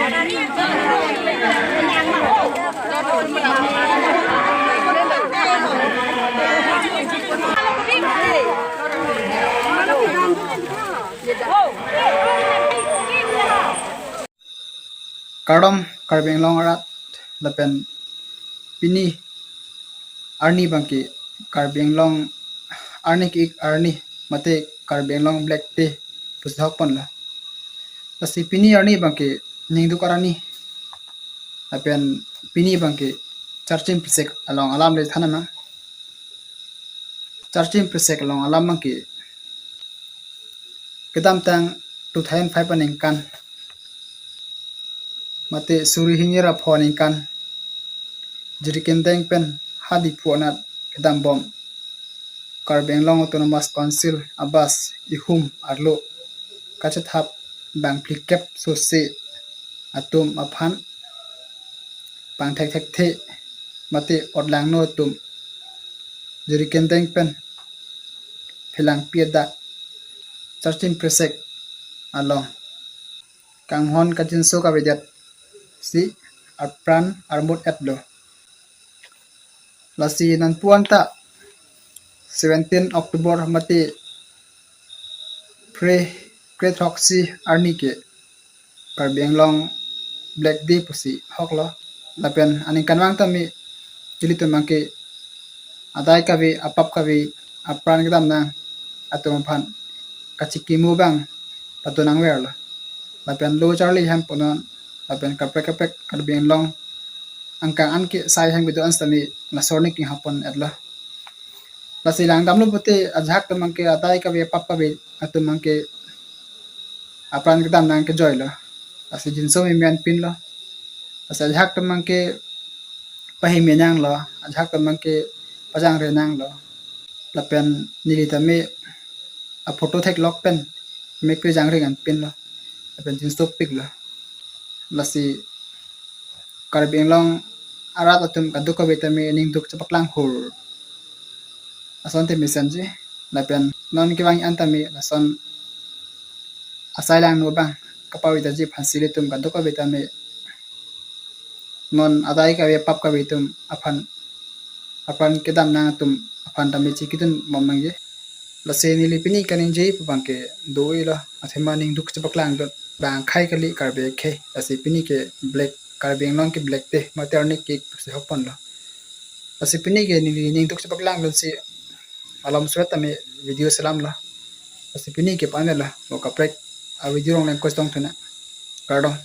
Kardom karbeng long arat lapen pini arni bangki karbeng long arni ki arni mate karbeng long black te pushok pon la pasi pini arni bangki ningdu karani lapen pini bangki charchim prisek along alam le thanama charchim prisek along alam bangki kedam tang 2005 paning kan mate suri hingira phone kan jiriken deng pen hadi puanat kedam bom karbeng long autonomous council abas ihum arlo kachat hap bang plikep sose atum aphan bang thek thek the mate odlang no tum jiriken deng pen philang pieda charchim presek along kanghon kajin so ka vedat si apran armut atlo lasi nan puanta 17 Oktober mati pre troxy army ke karbeng long black day pusi hoklo lapen ani kanwang tami jilitu mangke adai kavi apap kavi apran kedam na atum phan kachiki mu bang patunang werlo lapen lo charlie ham ponon lapen kapek karbeng long angkang anke sai hang bidu anstami na sorni ki hapon atla lasilang damlo puti ajhak tamangke adai kavi apap kavi atum mangke apran kedam nang ke joylo asi jinso mi mian pin lo asa ajhak tamangke pahi menang lo ajhak tamangke pajang re nang lo lapen nilitame a photo thek lok pen mek pe jang re gan pin lo lapen jinso pik lo lasi karbeng long arat atum kaduk kabetame ning duk chapaklang hur ason te misanji lapen non ki wang antami lason asailang no bang kapawi taji phansile tum kaduk kabetame non adai ka we pap ka betum apan kedam na tum apan tami chikitun momangje lase nili pini kaning jei pangke doila athema ning duk chapaklang dot bang khai kali karbe khe lase pini ke black karbeng long ke black te maternity cake se hopon lo lase pini ke nili ning duk chapaklang dot se alam surat tami video salam la lase pini ke panela o kaprek a video rong lang kostong thuna kardong